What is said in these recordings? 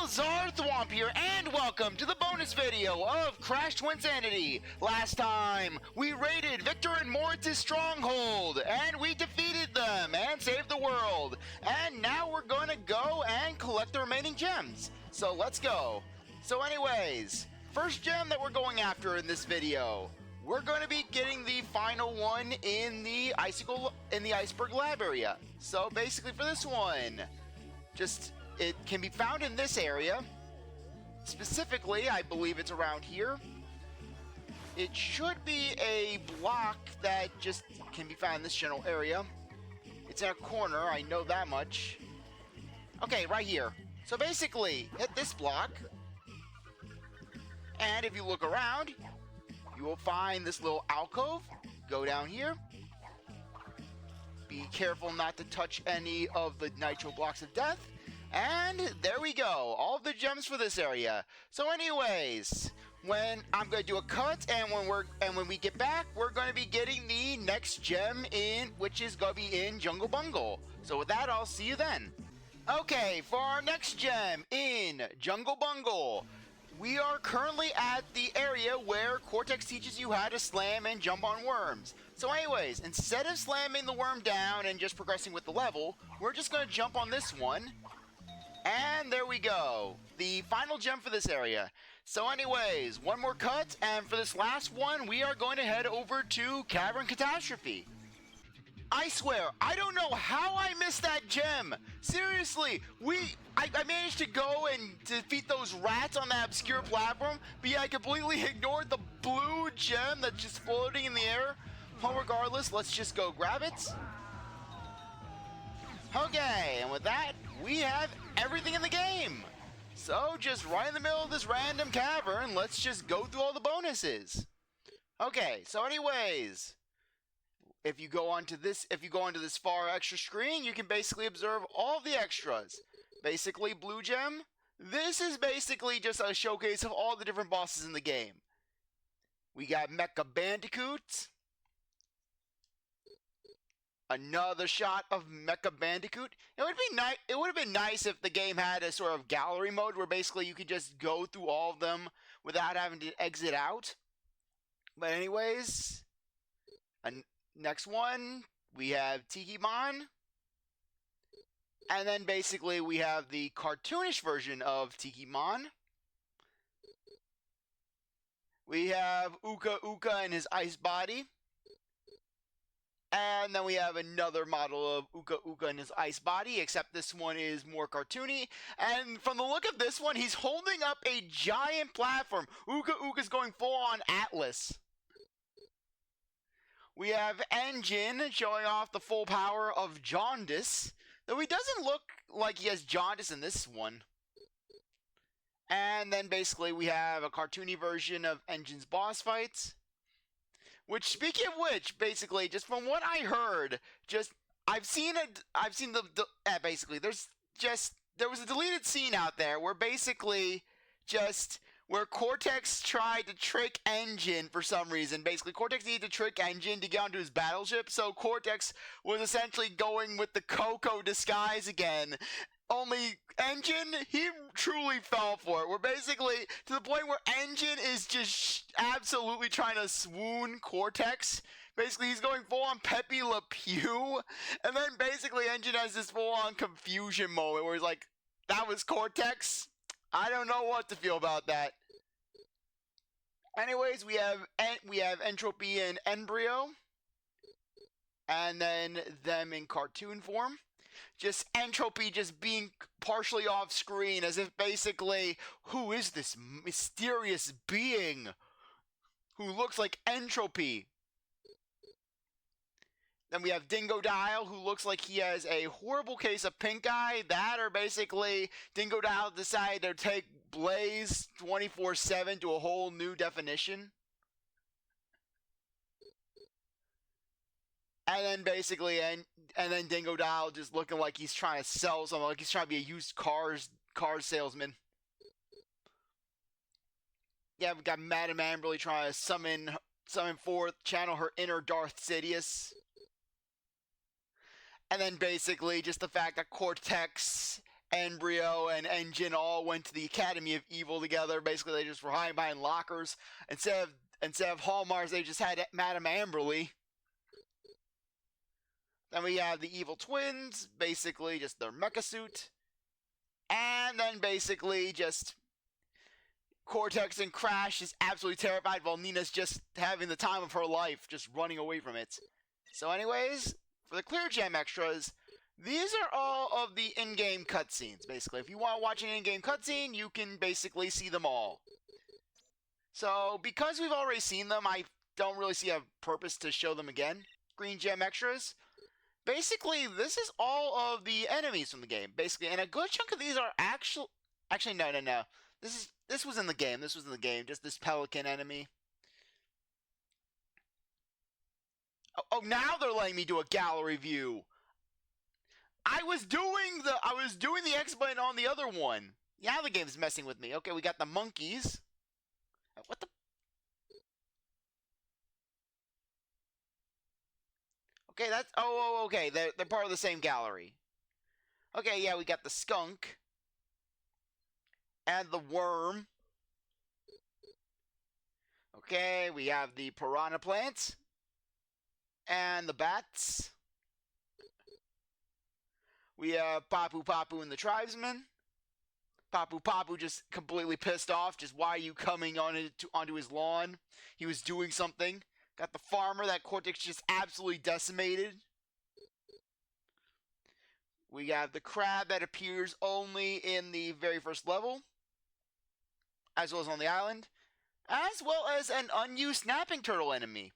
CzarThwomp here, and welcome to the bonus video of Crash Twinsanity. Last time, we raided Victor and Moritz's stronghold, and we defeated them and saved the world. And now we're gonna go and collect the remaining gems. So let's go. So anyways, first gem that we're going after in this video, we're going to be getting the final one in the iceberg lab area. So basically for this one, it can be found in this area. Specifically, I believe it's around here. It should be a block that just can be found in this general area. It's in a corner, I know that much. Okay, right here. So basically, hit this block. And if you look around, you will find this little alcove. Go down here. Be careful not to touch any of the nitro blocks of death. And there we go, all of the gems for this area. So anyways, when I'm going to do a cut, and when we get back, we're going to be getting the next gem in, which is going to be in Jungle Bungle. So with that, I'll see you then. Okay, for our next gem in Jungle Bungle, we are currently at the area where Cortex teaches you how to slam and jump on worms. So anyways, instead of slamming the worm down and just progressing with the level, we're just going to jump on this one. And there we go, the final gem for this area. So anyways, one more cut, and for this last one, we are going to head over to Cavern Catastrophe. I swear, I don't know how I missed that gem. Seriously, I managed to go and defeat those rats on that obscure platform, but yeah, I completely ignored the blue gem that's just floating in the air. Well, regardless, let's just go grab it. Okay, and with that, we have everything in the game. So just right in the middle of this random cavern, let's just go through all the bonuses. Okay, so anyways, if you go onto this far extra screen, you can basically observe all the extras. Basically, blue gem. This is basically just a showcase of all the different bosses in the game. We got Mecha Bandicoot. Another shot of Mecha Bandicoot. It would have been nice if the game had a sort of gallery mode where basically you could just go through all of them without having to exit out. But anyways, next one, we have Tikimon. And then basically we have the cartoonish version of Tikimon. We have Uka Uka and his ice body. And then we have another model of Uka Uka and his ice body, except this one is more cartoony. And from the look of this one, he's holding up a giant platform. Uka Uka's going full on Atlas. We have Engine showing off the full power of Jaundice, though he doesn't look like he has jaundice in this one. And then basically we have a cartoony version of Engine's boss fights. Which, speaking of which, basically, just from what I heard, basically, there was a deleted scene out there where basically where Cortex tried to trick Engine for some reason. Basically, Cortex needed to trick Engine to get onto his battleship, so Cortex was essentially going with the Coco disguise again. Only Engine, he truly fell for it. We're basically to the point where Engine is just absolutely trying to swoon Cortex. Basically, he's going full on Pepe Le Pew. And then basically Engine has this full on confusion moment where he's like, that was Cortex? I don't know what to feel about that. Anyways, we have Entropy and Embryo. And then them in cartoon form. Just Entropy just being partially off screen as if basically, who is this mysterious being who looks like Entropy? Then we have Dingo Dial, who looks like he has a horrible case of pink eye. That or basically Dingo Dial decided to take Blaze 24/7 to a whole new definition. And then basically, and then Dingo Dial just looking like he's trying to sell something, like he's trying to be a used car salesman. Yeah, we got Madame Amberly trying to summon forth, channel her inner Darth Sidious. And then basically just the fact that Cortex Embryo and Engine all went to the Academy of Evil together. Basically, they just were hiding behind lockers. Instead of Hallmars, they just had Madame Amberly. Then we have the evil twins, basically just their mecha suit. And then basically just Cortex and Crash is absolutely terrified while Nina's just having the time of her life, just running away from it. So anyways, for the clear gem extras, these are all of the in-game cutscenes, basically. If you want to watch an in-game cutscene, you can basically see them all. So, because we've already seen them, I don't really see a purpose to show them again. Green gem extras. Basically, this is all of the enemies from the game, basically. And a good chunk of these are actually, no. This was in the game. This was in the game. Just this pelican enemy. Oh, now they're letting me do a gallery view. I was doing the X button on the other one. Yeah, the game's messing with me. Okay, we got the monkeys. What the? Okay, that's okay. They're part of the same gallery. Okay, yeah, we got the skunk and the worm. Okay, we have the piranha plants and the bats. We have Papu Papu and the tribesmen. Papu Papu just completely pissed off. Just, why are you coming onto his lawn? He was doing something. Got the farmer that Cortex just absolutely decimated. We have the crab that appears only in the very first level, as well as on the island, as well as an unused snapping turtle enemy.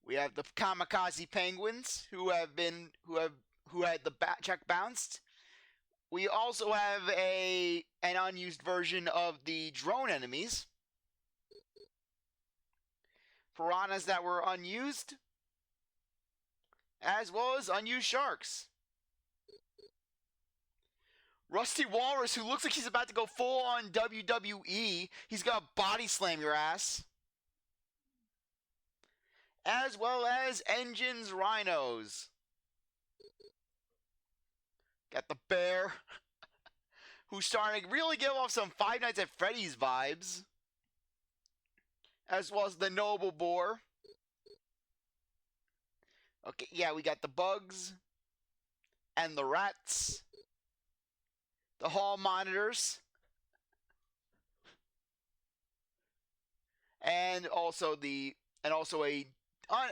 We have the kamikaze penguins who had the check bounced. We also have an unused version of the drone enemies. Piranhas that were unused, as well as unused sharks. Rusty Walrus, who looks like he's about to go full on WWE. He's gonna body slam your ass. As well as Engine's rhinos. Got the bear, who's starting to really give off some Five Nights at Freddy's vibes. As well as the noble boar. Okay, yeah, we got the bugs and the rats, the hall monitors, and also an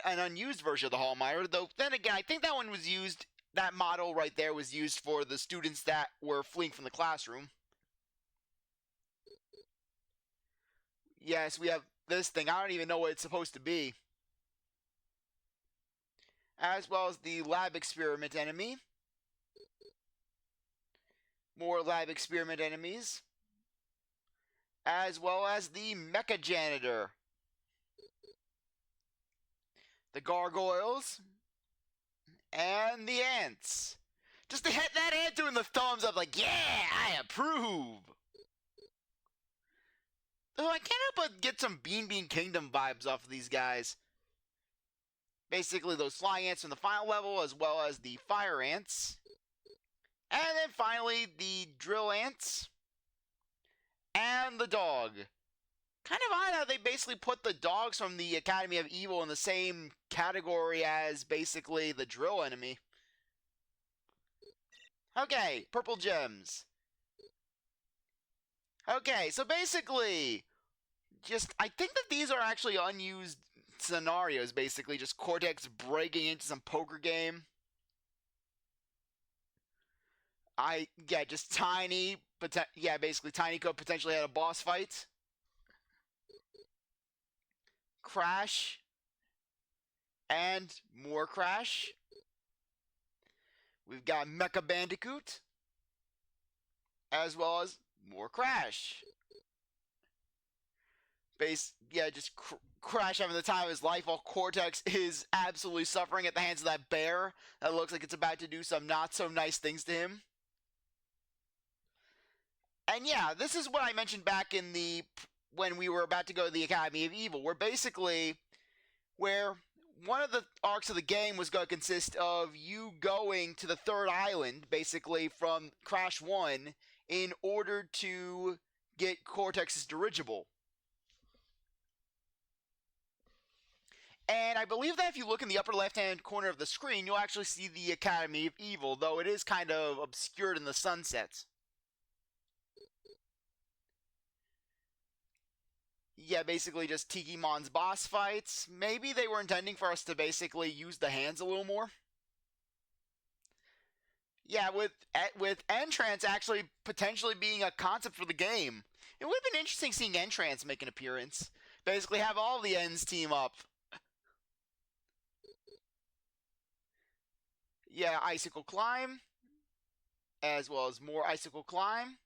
unused version of the hall monitor. Though then again, I think that one was used. That model right there was used for the students that were fleeing from the classroom. Yes, we have this thing. I don't even know what it's supposed to be. As well as the lab experiment enemy. More lab experiment enemies. As well as the mecha janitor. The gargoyles. And the ants. Just to hit that ant doing the thumbs up like, yeah, I approve. Though I can't help but get some Bean Bean Kingdom vibes off of these guys. Basically, those flying ants from the final level, as well as the fire ants. And then finally, the drill ants. And the dog. Kind of odd how they basically put the dogs from the Academy of Evil in the same category as basically the drill enemy. Okay, purple gems. Okay, so basically, I think that these are actually unused scenarios, basically. Just Cortex breaking into some poker game. Just Tiny, basically Tiny could potentially had a boss fight. Crash. And more Crash. We've got Mecha Bandicoot. As well as more Crash. Crash having the time of his life while Cortex is absolutely suffering at the hands of that bear that looks like it's about to do some not so nice things to him. And yeah, this is what I mentioned back when we were about to go to the Academy of Evil, where one of the arcs of the game was going to consist of you going to the third island, basically from Crash 1, in order to get Cortex's dirigible. And I believe that if you look in the upper left-hand corner of the screen, you'll actually see the Academy of Evil, though it is kind of obscured in the sunsets. Yeah, basically just Tikimon's boss fights. Maybe they were intending for us to basically use the hands a little more. Yeah, with Entrance actually potentially being a concept for the game. It would have been interesting seeing Entrance make an appearance. Basically have all the ends team up. Yeah, Icicle Climb. As well as more Icicle Climb.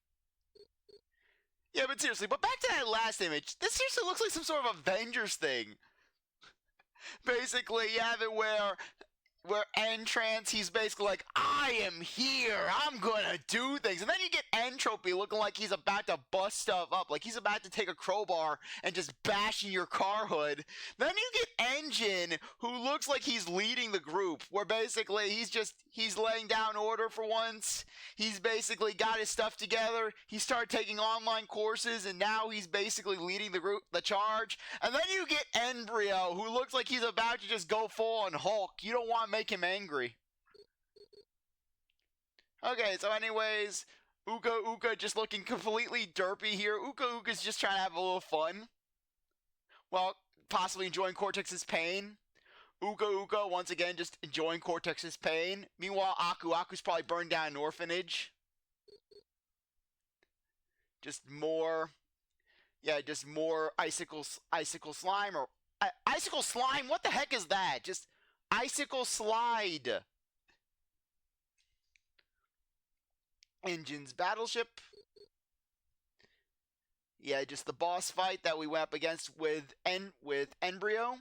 Yeah, but seriously, but back to that last image. This seriously looks like some sort of Avengers thing. Basically, you have it where Entrance, he's basically like, I am here, I'm gonna do things. And then you get Entropy looking like he's about to bust stuff up, like he's about to take a crowbar and just bash in your car hood. Then you get Engine, who looks like he's leading the group, where basically he's laying down order for once. He's basically got his stuff together. He started taking online courses, and now he's basically leading the group, the charge. And then you get Embryo, who looks like he's about to just go full on Hulk. You don't want to make him angry. Okay, so anyways, Uka just looking completely derpy here. Uka's just trying to have a little fun. Well, possibly enjoying Cortex's pain. Uka once again just enjoying Cortex's pain. Meanwhile, Aku's probably burned down an orphanage. Just more icicle slime or icicle slime. What the heck is that? Just icicle slide. Engine's battleship. Yeah, just the boss fight that we went up against with Embryo.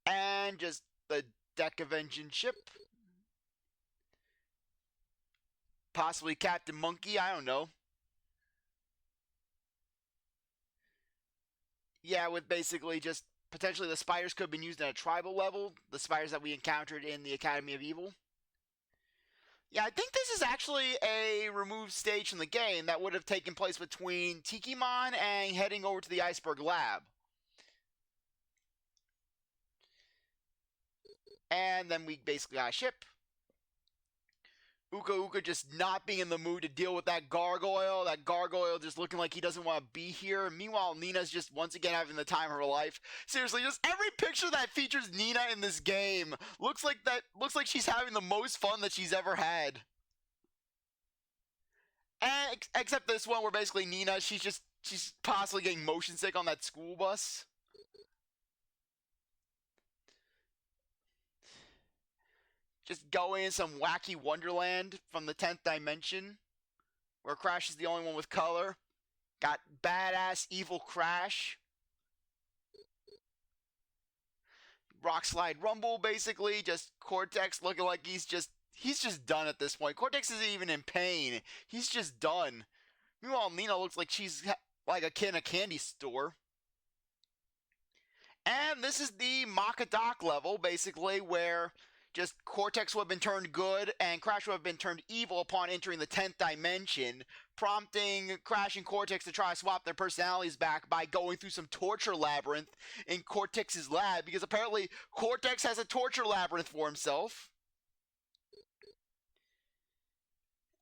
And just the deck of Engine ship. Possibly Captain Monkey, I don't know. Yeah, with basically just potentially the spiders could have been used at a tribal level. The spiders that we encountered in the Academy of Evil. Yeah, I think this is actually a removed stage from the game that would have taken place between Tikimon and heading over to the Iceberg Lab. And then we basically got a ship. Uka just not being in the mood to deal with that gargoyle. That gargoyle just looking like he doesn't want to be here. Meanwhile, Nina's just once again having the time of her life. Seriously, just every picture that features Nina in this game looks like she's having the most fun that she's ever had. And except this one where basically Nina, she's possibly getting motion sick on that school bus. Just going in some wacky wonderland from the 10th dimension, where Crash is the only one with color. Got badass evil Crash. Rock Slide Rumble, basically. Just Cortex looking like he's just done at this point. Cortex isn't even in pain. He's just done. Meanwhile, Nina looks like she's like a kid in a candy store. And this is the Makadoc level, basically, where just Cortex would have been turned good and Crash would have been turned evil upon entering the 10th dimension, prompting Crash and Cortex to try to swap their personalities back by going through some torture labyrinth in Cortex's lab, because apparently Cortex has a torture labyrinth for himself.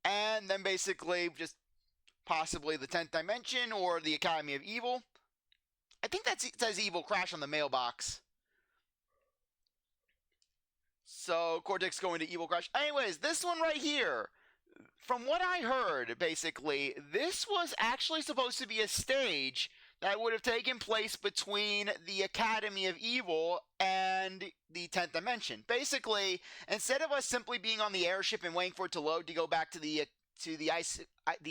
And then basically just possibly the 10th dimension or the Academy of Evil. I think that says Evil Crash on the mailbox. So, Cortex going to Evil Crash. Anyways, this one right here, from what I heard, basically, this was actually supposed to be a stage that would have taken place between the Academy of Evil and the 10th dimension. Basically, instead of us simply being on the airship and waiting for it to load to go back to the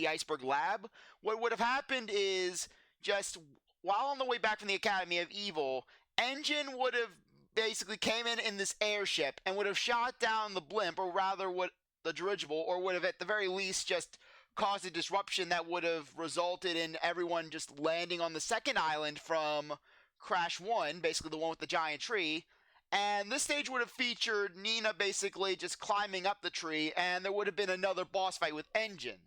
Iceberg Lab, what would have happened is just while on the way back from the Academy of Evil, Engine would have basically came in this airship and would have shot down the blimp, or rather the dirigible, or would have at the very least just caused a disruption that would have resulted in everyone just landing on the second island from Crash 1, basically the one with the giant tree. And this stage would have featured Nina basically just climbing up the tree, and there would have been another boss fight with Engine.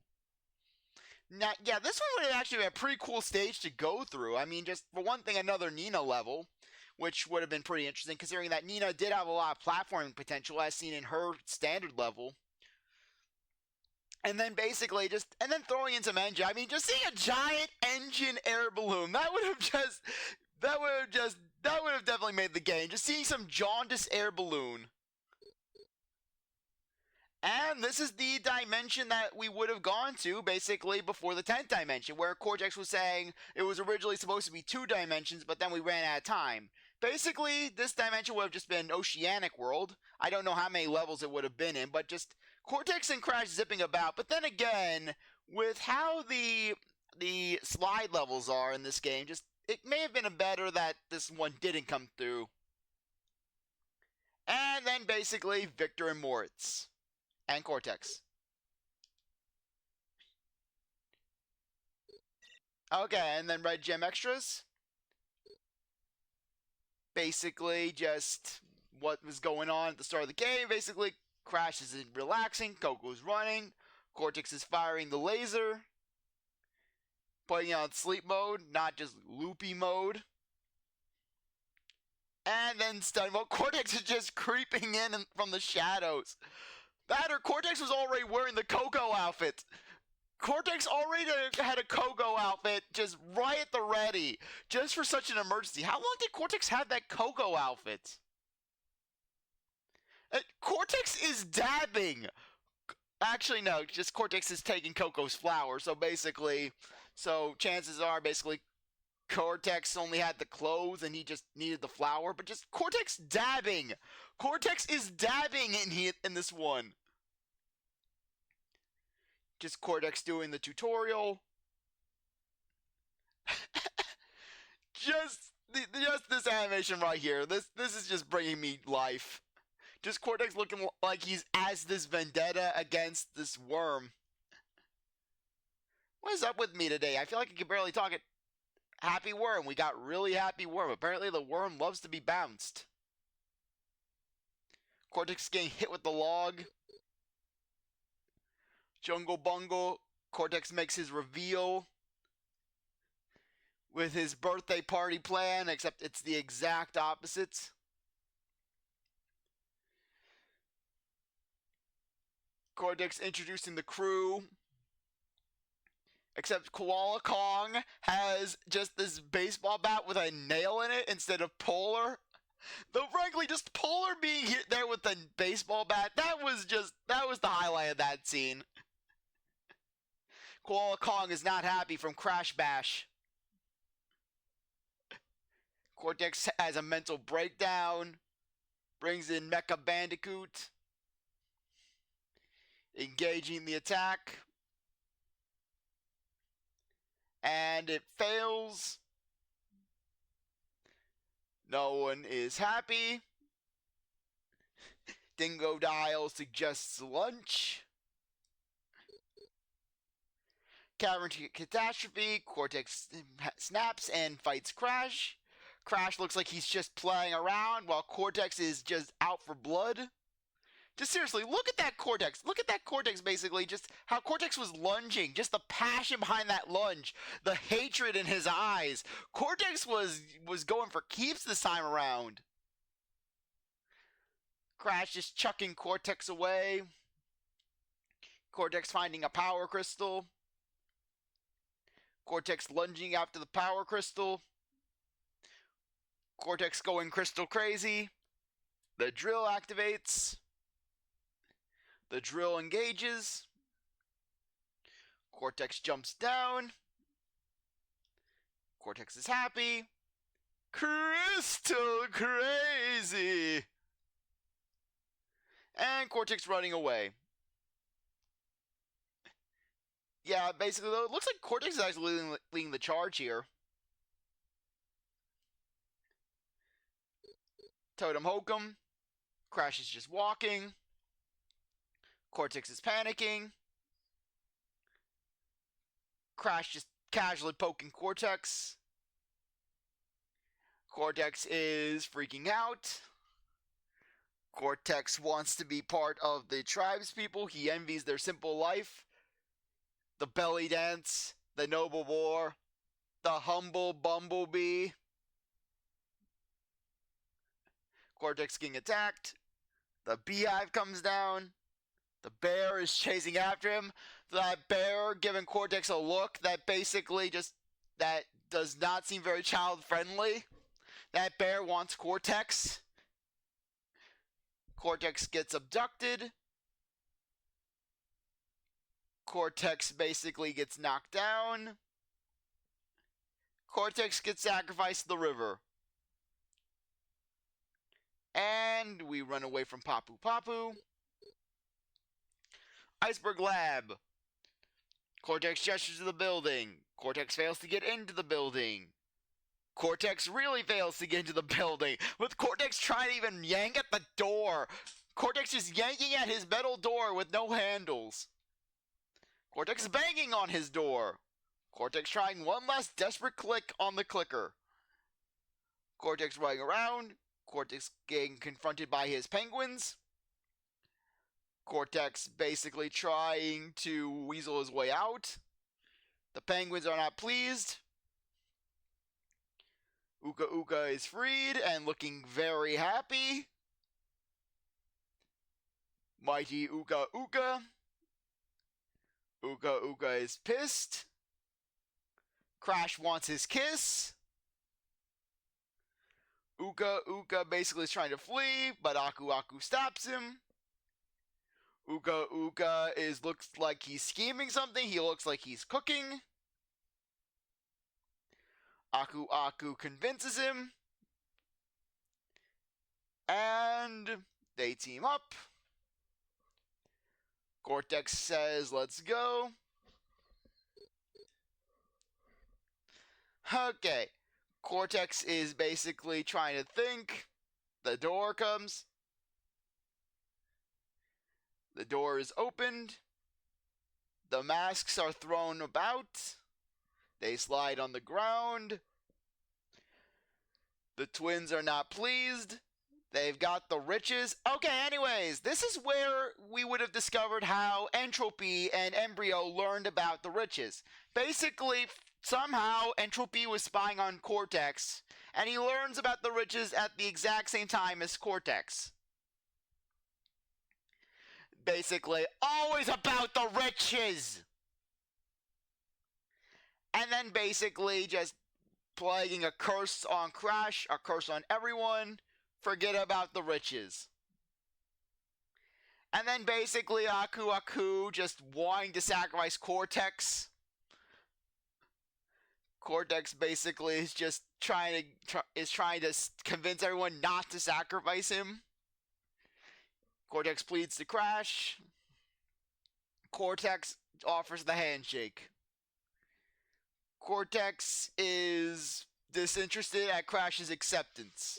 Now, yeah, this one would have actually been a pretty cool stage to go through. I mean, just for one thing, another Nina level, which would have been pretty interesting, considering that Nina did have a lot of platforming potential, as seen in her standard level. And then basically and then throwing in some engine. I mean, just seeing a giant engine air balloon, that would have definitely made the game. Just seeing some jaundice air balloon. And this is the dimension that we would have gone to, basically, before the 10th dimension, where Cortex was saying it was originally supposed to be 2 dimensions, but then we ran out of time. Basically, this dimension would have just been an oceanic world. I don't know how many levels it would have been in, but just Cortex and Crash zipping about. But then again, with how the slide levels are in this game, just it may have been better that this one didn't come through. And then basically Victor and Moritz. And Cortex. Okay, and then Red Gem Extras. Basically, just what was going on at the start of the game. Basically, Crash is relaxing, Coco's running, Cortex is firing the laser, putting it on sleep mode, not just loopy mode. And then stun mode. Cortex is just creeping in from the shadows. That or Cortex was already wearing the Coco outfit. Cortex already had a Coco outfit just right at the ready, just for such an emergency. How long did Cortex have that Coco outfit? Cortex is dabbing. Actually, no, just Cortex is taking Coco's flower. So basically, chances are basically Cortex only had the clothes and he just needed the flower. But just Cortex dabbing. Cortex is dabbing in this one. Just Cortex doing the tutorial. just this animation right here. This is just bringing me life. Just Cortex looking like he's as this vendetta against this worm. What is up with me today? I feel like I can barely talk it. Happy Worm. We got really Happy Worm. Apparently the worm loves to be bounced. Cortex getting hit with the log. Jungle Bungle. Cortex makes his reveal with his birthday party plan, except it's the exact opposite. Cortex introducing the crew. Except Koala Kong has just this baseball bat with a nail in it instead of Polar. Though frankly, just Polar being hit there with the baseball bat, that was the highlight of that scene. Koala Kong is not happy from Crash Bash. Cortex has a mental breakdown. Brings in Mecha Bandicoot. Engaging the attack. And it fails. No one is happy. Dingo Dial suggests lunch. Cavern Catastrophe. Cortex snaps and fights Crash. Crash looks like he's just playing around while Cortex is just out for blood. Just seriously, look at that Cortex. Look at that Cortex, basically. Just how Cortex was lunging. Just the passion behind that lunge. The hatred in his eyes. Cortex was going for keeps this time around. Crash just chucking Cortex away. Cortex finding a power crystal. Cortex lunging after the power crystal. Cortex going crystal crazy. The drill activates. The drill engages. Cortex jumps down. Cortex is happy. Crystal crazy. And Cortex running away. Yeah, basically, though, it looks like Cortex is actually leading the charge here. Totem Hokum. Crash is just walking. Cortex is panicking. Crash just casually poking Cortex. Cortex is freaking out. Cortex wants to be part of the tribespeople. He envies their simple life. The belly dance, the noble boar, the humble bumblebee. Cortex getting attacked. The beehive comes down. The bear is chasing after him. That bear giving Cortex a look that basically that does not seem very child friendly. That bear wants Cortex. Cortex gets abducted. Cortex basically gets knocked down. Cortex gets sacrificed to the river. And we run away from Papu Papu. Iceberg Lab. Cortex gestures to the building. Cortex fails to get into the building. Cortex really fails to get into the building, with Cortex trying to even yank at the door. Cortex is yanking at his metal door with no handles. Cortex is banging on his door. Cortex trying one last desperate click on the clicker. Cortex running around. Cortex getting confronted by his penguins. Cortex basically trying to weasel his way out. The penguins are not pleased. Uka Uka is freed and looking very happy. Mighty Uka Uka. Uka Uka is pissed. Crash wants his kiss. Uka Uka basically is trying to flee, but Aku Aku stops him. Uka Uka looks like he's scheming something. He looks like he's cooking. Aku Aku convinces him. And they team up. Cortex says, let's go. Okay. Cortex is basically trying to think. The door comes. The door is opened. The masks are thrown about. They slide on the ground. The twins are not pleased. They've got the riches. Okay, anyways, this is where we would have discovered how Entropy and Embryo learned about the riches. Basically, somehow Entropy was spying on Cortex, and he learns about the riches at the exact same time as Cortex. Basically, always about the riches! And then basically just plaguing a curse on Crash, a curse on everyone. Forget about the riches. And then basically Aku Aku just wanting to sacrifice Cortex. Cortex basically is just trying to convince everyone not to sacrifice him. Cortex pleads to Crash. Cortex offers the handshake. Cortex is disinterested at Crash's acceptance.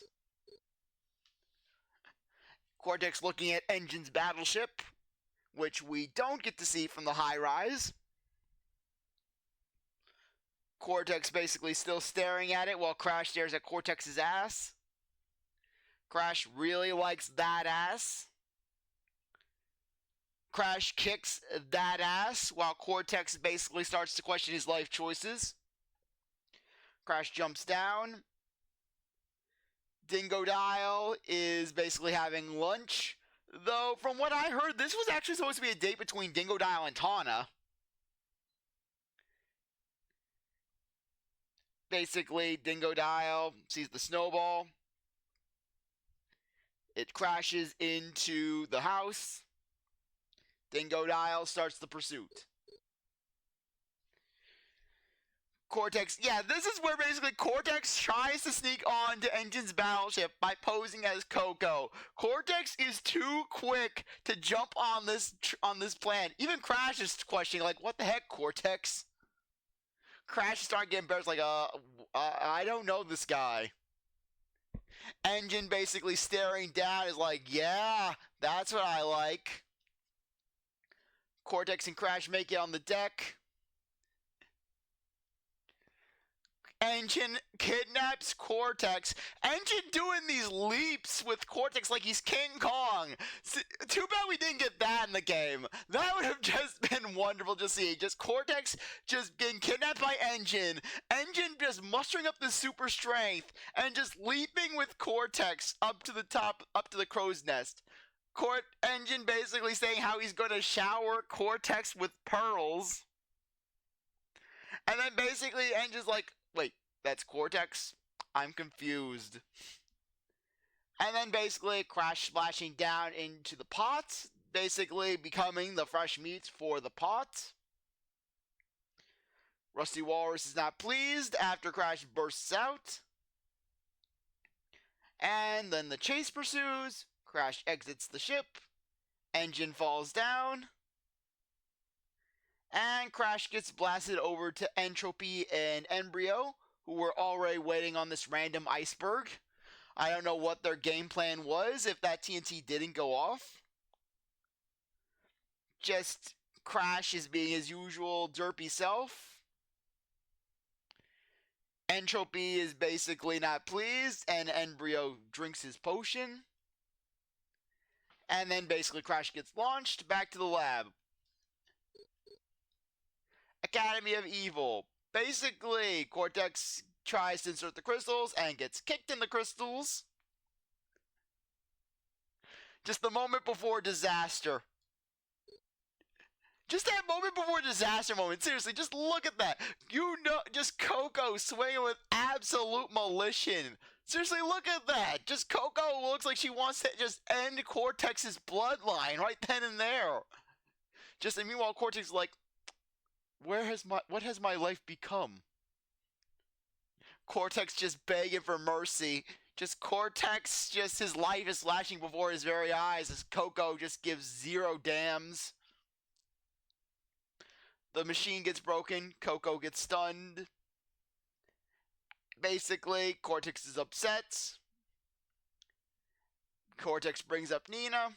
Cortex looking at Engine's battleship, which we don't get to see from the high-rise. Cortex basically still staring at it while Crash stares at Cortex's ass. Crash really likes that ass. Crash kicks that ass while Cortex basically starts to question his life choices. Crash jumps down. Dingodile is basically having lunch. Though, from what I heard, this was actually supposed to be a date between Dingodile and Tawna. Basically, Dingodile sees the snowball. It crashes into the house. Dingodile starts the pursuit. Cortex, yeah, this is where basically Cortex tries to sneak on to Engine's battleship by posing as Coco. Cortex is too quick to jump on this plan. Even Crash is questioning, like, what the heck, Cortex? Crash is starting to get embarrassed, like, I don't know this guy. Engine basically staring down is like, yeah, that's what I like. Cortex and Crash make it on the deck. Engine kidnaps Cortex. Engine doing these leaps with Cortex like he's King Kong. Too bad we didn't get that in the game. That would have just been wonderful to see. Just Cortex just getting kidnapped by Engine. Engine just mustering up the super strength and just leaping with Cortex up to the top, up to the crow's nest. Engine basically saying how he's going to shower Cortex with pearls. And then basically Engine's like, wait, that's Cortex? I'm confused. And then basically Crash splashing down into the pot, basically becoming the fresh meat for the pot. Rusty Walrus is not pleased after Crash bursts out. And then the chase pursues. Crash exits the ship. Engine falls down. And Crash gets blasted over to Entropy and Embryo, who were already waiting on this random iceberg. I don't know what their game plan was if that TNT didn't go off. Just Crash is being his usual derpy self. Entropy is basically not pleased, and Embryo drinks his potion. And then basically Crash gets launched back to the lab. Academy of Evil. Basically, Cortex tries to insert the crystals and gets kicked in the crystals. Just the moment before disaster. Just that moment before disaster moment. Seriously, just look at that. You know, just Coco swinging with absolute malicious. Seriously, look at that. Just Coco looks like she wants to just end Cortex's bloodline right then and there. Just, and meanwhile, Cortex is like, what has my life become? Cortex just begging for mercy. Just Cortex, just his life is flashing before his very eyes as Coco just gives zero damns. The machine gets broken. Coco gets stunned. Basically, Cortex is upset. Cortex brings up Nina.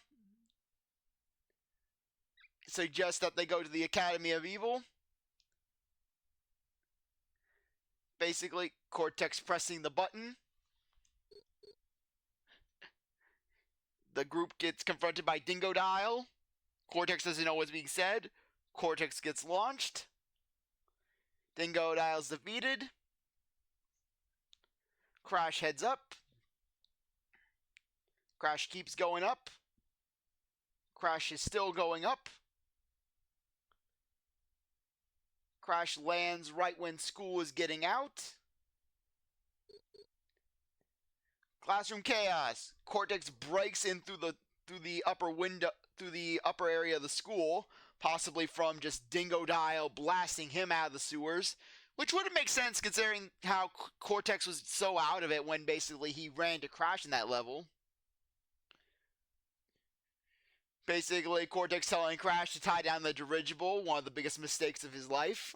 Suggests that they go to the Academy of Evil. Basically, Cortex pressing the button. The group gets confronted by Dingodile. Cortex doesn't know what's being said. Cortex gets launched. Dingodile's defeated. Crash heads up. Crash keeps going up. Crash is still going up. Crash lands right when school is getting out. Classroom chaos. Cortex breaks in through the upper window, through the upper area of the school, possibly from just Dingodile blasting him out of the sewers, which wouldn't make sense considering how Cortex was so out of it when basically he ran to Crash in that level. Basically, Cortex telling Crash to tie down the dirigible, one of the biggest mistakes of his life.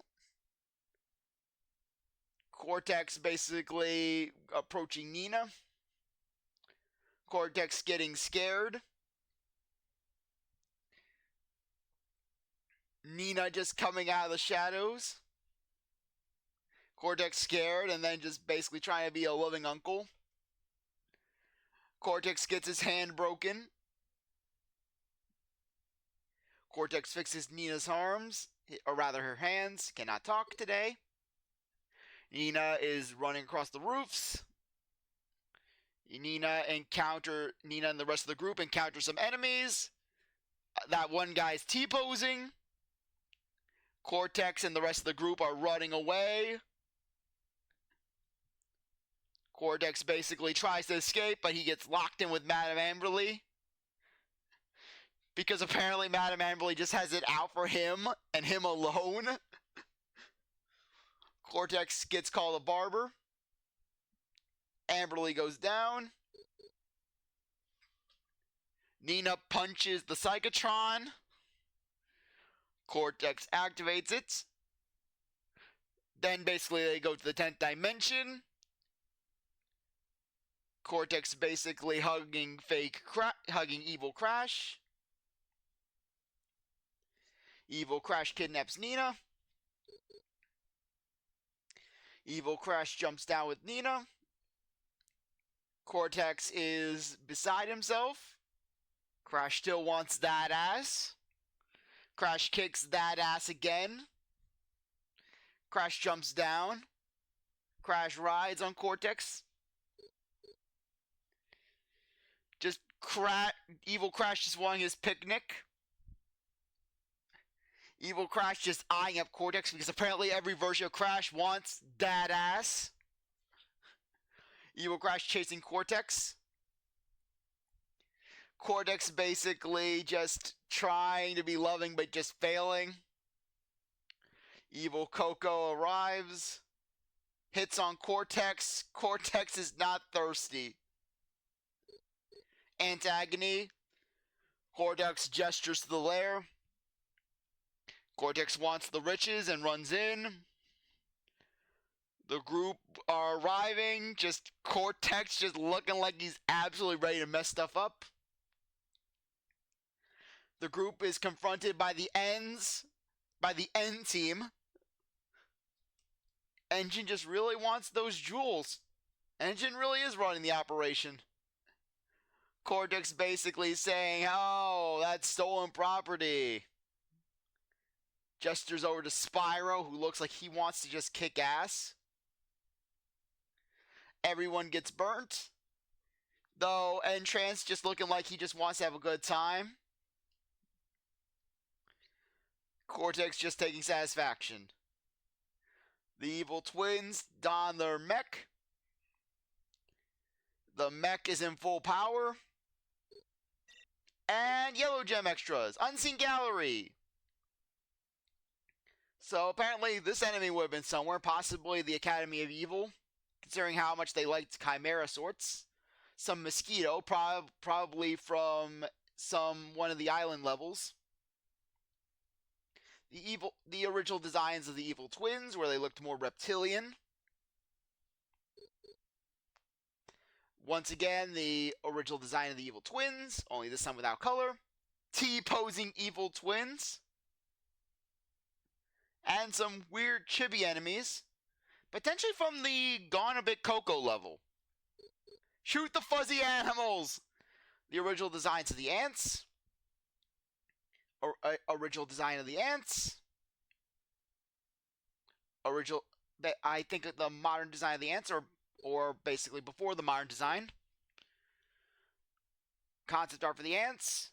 Cortex basically approaching Nina. Cortex getting scared. Nina just coming out of the shadows. Cortex scared and then just basically trying to be a loving uncle. Cortex gets his hand broken. Cortex fixes Nina's arms, or rather her hands. Cannot talk today. Nina is running across the roofs. Nina and the rest of the group encounter some enemies. That one guy's T-posing. Cortex and the rest of the group are running away. Cortex basically tries to escape, but he gets locked in with Madame Amberly. Because apparently Madame Amberly just has it out for him, and him alone. Cortex gets called a barber. Amberly goes down. Nina punches the Psychotron. Cortex activates it. Then basically they go to the 10th dimension. Cortex basically hugging evil Crash. Evil Crash kidnaps Nina. Evil Crash jumps down with Nina. Cortex is beside himself. Crash still wants that ass. Crash kicks that ass again. Crash jumps down. Crash rides on Cortex. Just Evil Crash just wanting his picnic. Evil Crash just eyeing up Cortex because apparently every version of Crash wants that ass. Evil Crash chasing Cortex. Cortex basically just trying to be loving but just failing. Evil Coco arrives. Hits on Cortex. Cortex is not thirsty. Antagony. Cortex gestures to the lair. Cortex wants the riches and runs in. The group are arriving. Just Cortex just looking like he's absolutely ready to mess stuff up. The group is confronted by the End team. Engine just really wants those jewels. Engine really is running the operation. Cortex basically saying, oh, that's stolen property. Gestures over to Spyro, who looks like he wants to just kick ass. Everyone gets burnt. Though Entrance just looking like he just wants to have a good time. Cortex just taking satisfaction. The evil twins don their mech. The mech is in full power. And yellow gem extras. Unseen gallery. So apparently this enemy would have been somewhere. Possibly the Academy of Evil. Considering how much they liked Chimera sorts. Some mosquito. Probably from one of the island levels. The original designs of the evil twins, where they looked more reptilian. Once again, the original design of the evil twins, only this time without color. T-posing evil twins. And some weird chibi enemies. Potentially from the Gone a Bit Coco level. Shoot the fuzzy animals! The original designs of the ants. Original design of the ants. I think the modern design of the ants, or basically before the modern design. Concept art for the ants.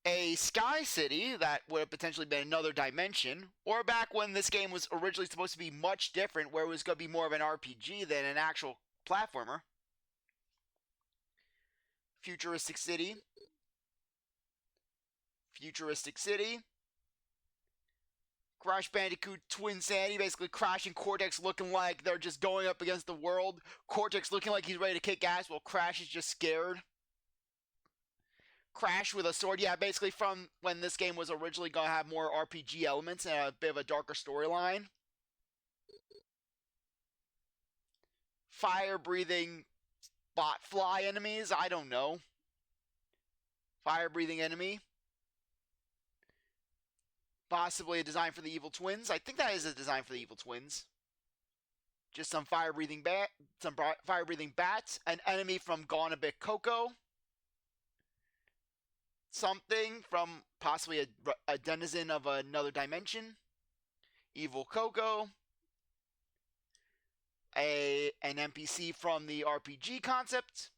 A sky city that would have potentially been another dimension, or back when this game was originally supposed to be much different, where it was going to be more of an RPG than an actual platformer. Futuristic city. Futuristic city. Crash Bandicoot Twinsanity, basically Crash and Cortex looking like they're just going up against the world. Cortex looking like he's ready to kick ass while Crash is just scared. Crash with a sword, yeah, basically from when this game was originally going to have more RPG elements and a bit of a darker storyline. Fire-breathing bot-fly enemies, I don't know. Fire-breathing enemy. Possibly a design for the evil twins. I think that is a design for the evil twins. Just some fire-breathing bats. An enemy from Gone a Bit Coco. Something from possibly a denizen of another dimension. Evil Coco. An NPC from the RPG concept.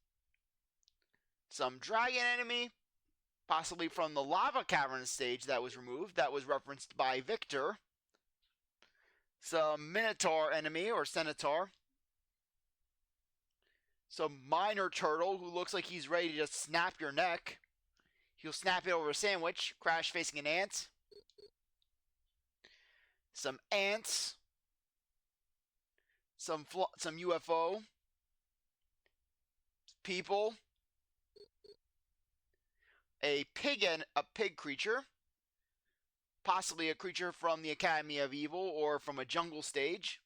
Some dragon enemy. Possibly from the lava cavern stage that was removed. That was referenced by Victor. Some Minotaur enemy or Centaur. Some minor turtle who looks like he's ready to just snap your neck. He'll snap it over a sandwich. Crash facing an ant. Some ants. Some UFO. People. A pig creature. Possibly a creature from the Academy of Evil or from a jungle stage.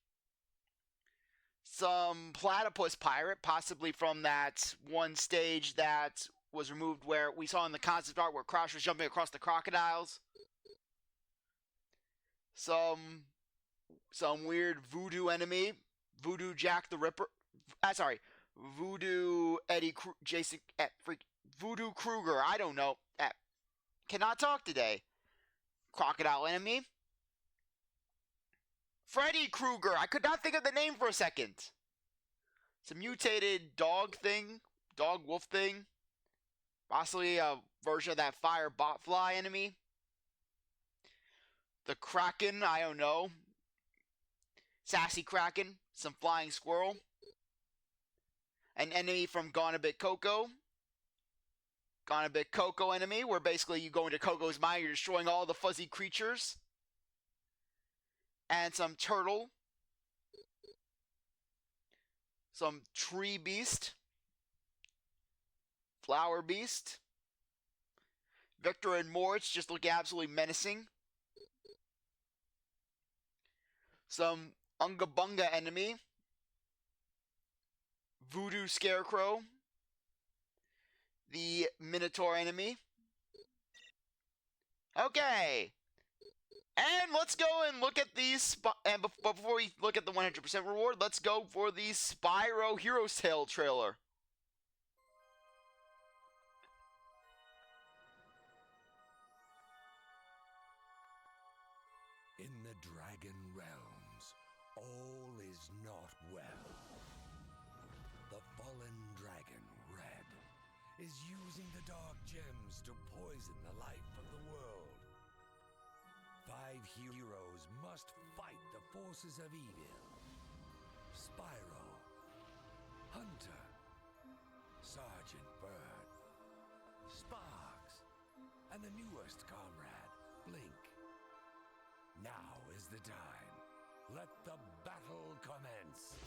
Some platypus pirate, possibly from that one stage that was removed where we saw in the concept art where Crash was jumping across the crocodiles. Some weird voodoo enemy, Voodoo Jack the Ripper. Sorry, Voodoo Eddie Jason Voodoo Krueger. I don't know. Cannot talk today. Crocodile Enemy. Freddy Krueger. I could not think of the name for a second. It's a mutated dog thing, dog wolf thing. Possibly a version of that fire botfly enemy. The Kraken. I don't know. Sassy Kraken. Some flying squirrel. An enemy from Gone a Bit Coco. Gone a Bit Coco enemy, where basically you go into Coco's mind, you're destroying all the fuzzy creatures. And some turtle. Some tree beast. Flower beast. Victor and Moritz just look absolutely menacing. Some Unga Bunga enemy. Voodoo Scarecrow. The Minotaur enemy. Okay. And let's go and look at these. And before we look at the 100% reward, let's go for the Spyro Hero's Tale trailer. In the Dragon Realms, all is not well. The fallen dragon, Red, is using the dark gems to poison the life of the world. 5 heroes must fight the forces of evil. Spyro, Hunter, Sergeant Bird, Sparks, and the newest comrade, Blink. Now is the time. Let the battle commence.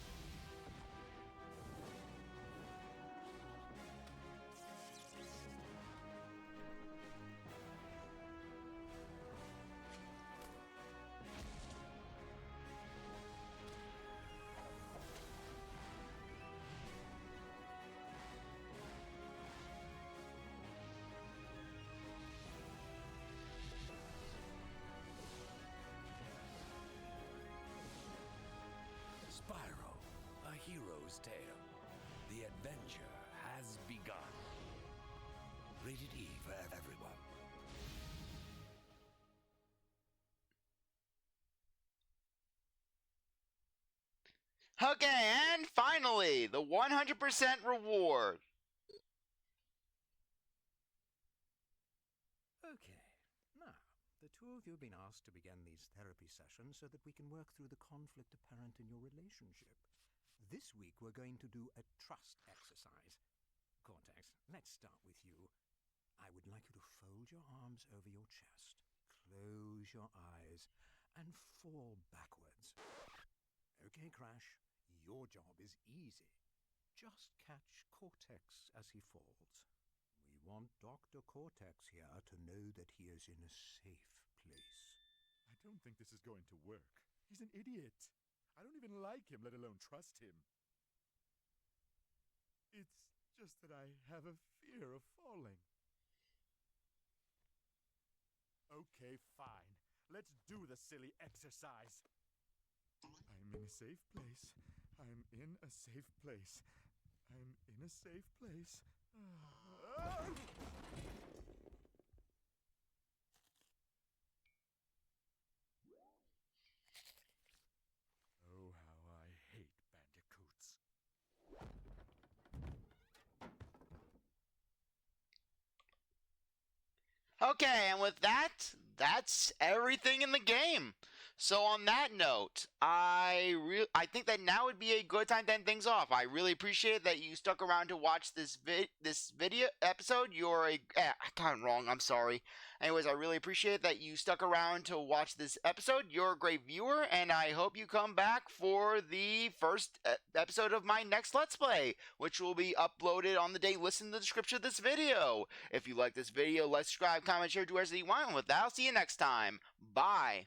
Spyro, a hero's tale. The adventure has begun. Rated E for everyone. Okay, and finally, the 100% reward. Okay, now, the two of you have been asked to begin these therapy sessions so that we can work through the conflict apparent in your relationship. This week we're going to do a trust exercise. Cortex, let's start with you. I would like you to fold your arms over your chest, close your eyes, and fall backwards. Okay, Crash, your job is easy. Just catch Cortex as he falls. We want Dr. Cortex here to know that he is in a safe place. I don't think this is going to work. He's an idiot. I don't even like him, let alone trust him. It's just that I have a fear of falling. Okay, fine. Let's do the silly exercise. I'm in a safe place. I'm in a safe place. I'm in a safe place. Oh, how I hate bandicoots. Okay, and with that, that's everything in the game. So on that note, I think that now would be a good time to end things off. I really appreciate that you stuck around to watch this video episode. You're I got it wrong. I'm sorry. Anyways, I really appreciate that you stuck around to watch this episode. You're a great viewer, and I hope you come back for the first episode of my next Let's Play, which will be uploaded on the day listed in the description of this video. If you like this video, like, subscribe, comment, share, do whatever you want. And with that, I'll see you next time. Bye.